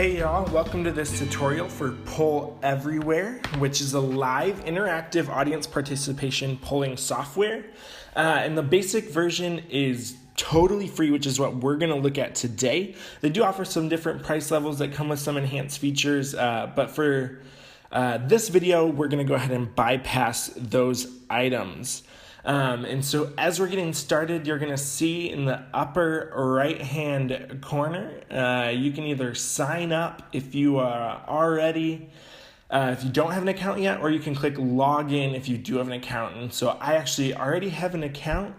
Hey y'all, welcome to this tutorial for Poll Everywhere, which is a live interactive audience participation polling software. And the basic version is totally free, which is what we're going to look at today. They do offer some different price levels that come with some enhanced features, but for this video, we're going to go ahead and bypass those items. And so as we're getting started, you're going to see in the upper right-hand corner, you can either sign up if you are already, if you don't have an account yet, or you can click log in if you do have an account. And so I actually already have an account.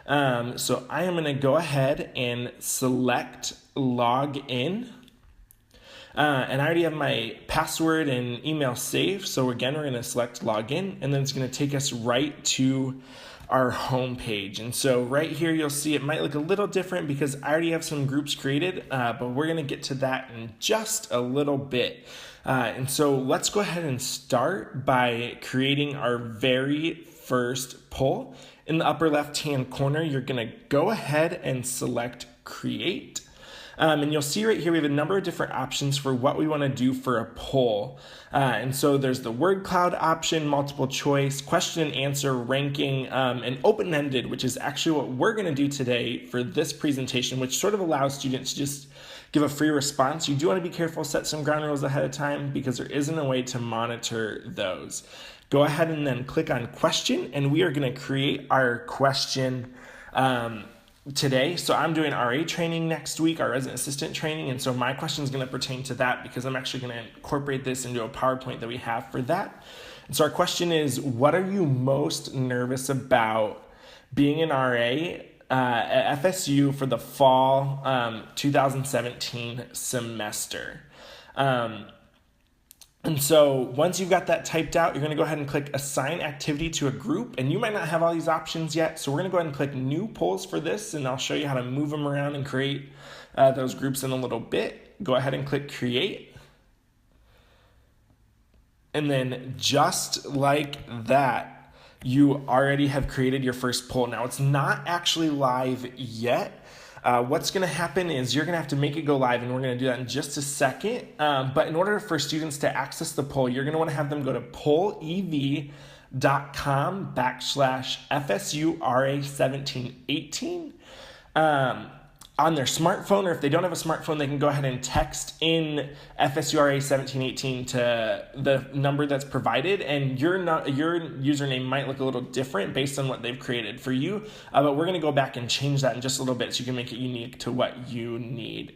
So I am going to go ahead and select log in. And I already have my password and email saved. So again, we're going to select login, and then it's going to take us right to our home page. And so right here, you'll see it might look a little different because I already have some groups created, but we're going to get to that in just a little bit. And so let's go ahead and start by creating our very first poll. In the upper left-hand corner, you're going to go ahead and select create. And you'll see right here we have a number of different options for what we want to do for a poll. And so there's the word cloud option, multiple choice, question and answer, ranking, and open-ended, which is actually what we're going to do today for this presentation, which sort of allows students to just give a free response. You do want to be careful, set some ground rules ahead of time because there isn't a way to monitor those. Go ahead and then click on question, and we are going to create our question today. So I'm doing RA training next week, our resident assistant training, and so my question is going to pertain to that because I'm actually going to incorporate this into a PowerPoint that we have for that. And so our question is, what are you most nervous about being an RA at FSU for the fall 2017 semester? And so once you've got that typed out, you're going to go ahead and click assign activity to a group, and you might not have all these options yet. So we're going to go ahead and click new polls for this, and I'll show you how to move them around and create those groups in a little bit. Go ahead and click create. And then just like that, you already have created your first poll. Now it's not actually live yet. What's going to happen is you're going to have to make it go live, and we're going to do that in just a second. But in order for students to access the poll, you're going to want to have them go to pollev.com/FSURA1718 on their smartphone, or if they don't have a smartphone, they can go ahead and text in FSURA1718 to the number that's provided, and your username might look a little different based on what they've created for you, but we're going to go back and change that in just a little bit so you can make it unique to what you need.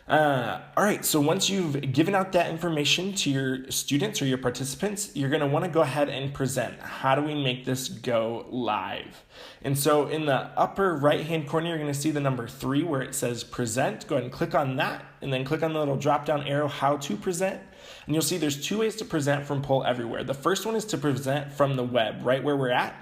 All right, so once you've given out that information to your students or your participants, you're going to want to go ahead and present. How do we make this go live? And so in the upper right-hand corner, you're going to see the number 3 where it says present. Go ahead and click on that, and then click on the little drop-down arrow, how to present. And you'll see there's 2 ways to present from Poll Everywhere. The first one is to present from the web, right where we're at.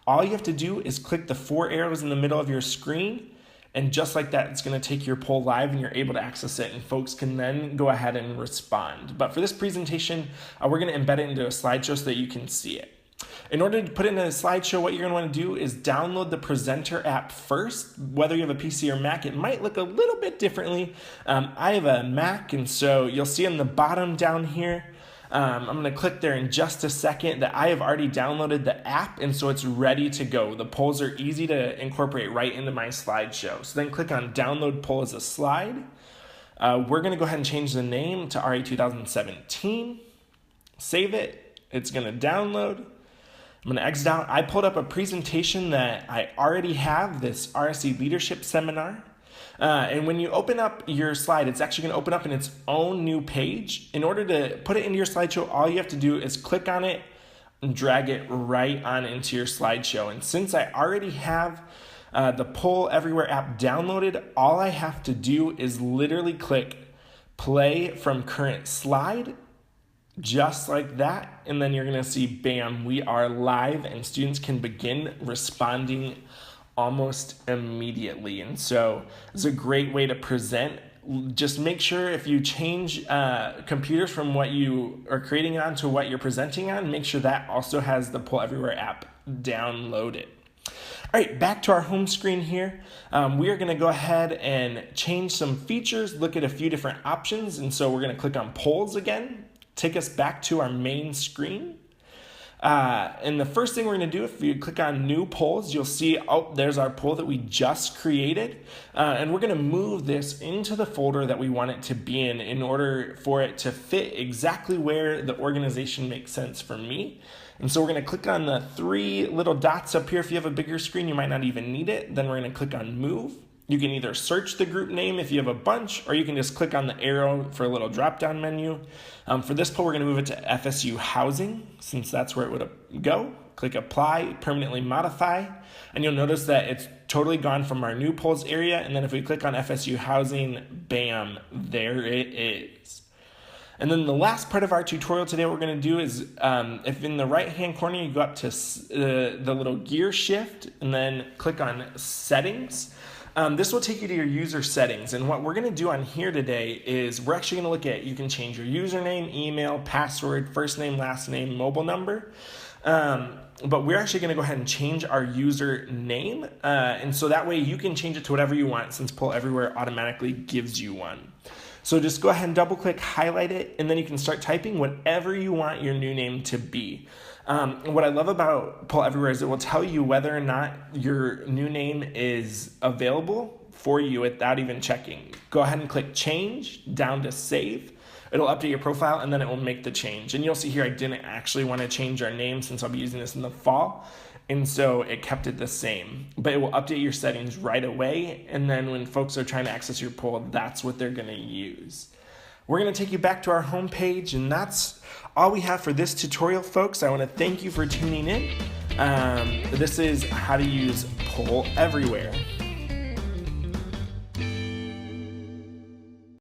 All you have to do is click the 4 arrows in the middle of your screen, and just like that, it's going to take your poll live, and you're able to access it, and folks can then go ahead and respond. But for this presentation, we're going to embed it into a slideshow so that you can see it. In order to put it in a slideshow, what you're going to want to do is download the Presenter app first. Whether you have a PC or Mac, it might look a little bit differently. I have a Mac, and so you'll see on the bottom down here, I'm going to click there in just a second that I have already downloaded the app, and so it's ready to go. The polls are easy to incorporate right into my slideshow. So then click on download poll as a slide. We're going to go ahead and change the name to RA 2017. Save it. It's going to download. I'm going to exit out. I pulled up a presentation that I already have, this RSE leadership seminar. And when you open up your slide, it's actually going to open up in its own new page. In order to put it into your slideshow, all you have to do is click on it and drag it right on into your slideshow. And since I already have the Poll Everywhere app downloaded, all I have to do is literally click play from current slide, just like that. And then you're going to see, bam, we are live, and students can begin responding almost immediately. And so it's a great way to present. Just make sure if you change computers from what you are creating on to what you're presenting on, make sure that also has the Poll Everywhere app downloaded. All right, back to our home screen here. We are going to go ahead and change some features, look at a few different options. And so we're going to click on polls again, take us back to our main screen. And the first thing we're going to do, if you click on new polls, you'll see, oh, there's our poll that we just created. And we're going to move this into the folder that we want it to be in order for it to fit exactly where the organization makes sense for me. And so we're going to click on the 3 little dots up here. If you have a bigger screen, you might not even need it. Then we're going to click on move. You can either search the group name if you have a bunch, or you can just click on the arrow for a little drop-down menu. For this poll, we're going to move it to FSU Housing, since that's where it would go. Click Apply, Permanently Modify, and you'll notice that it's totally gone from our new polls area. And then if we click on FSU Housing, bam, there it is. And then the last part of our tutorial today, what we're going to do is, if in the right-hand corner you go up to the little gear shift and then click on Settings, this will take you to your user settings. And what we're going to do on here today is we're actually going to look at, you can change your username, email, password, first name, last name, mobile number. But we're actually going to go ahead and change our user name. And so that way you can change it to whatever you want, since Poll Everywhere automatically gives you one. So just go ahead and double click, highlight it, and then you can start typing whatever you want your new name to be. What I love about Poll Everywhere is it will tell you whether or not your new name is available for you without even checking. Go ahead and click change down to save. It'll update your profile and then it will make the change. And you'll see here I didn't actually want to change our name since I'll be using this in the fall. And so it kept it the same, but it will update your settings right away. And then when folks are trying to access your poll, that's what they're going to use. We're going to take you back to our home page, and that's all we have for this tutorial, folks. I want to thank you for tuning in. This is how to use Poll Everywhere.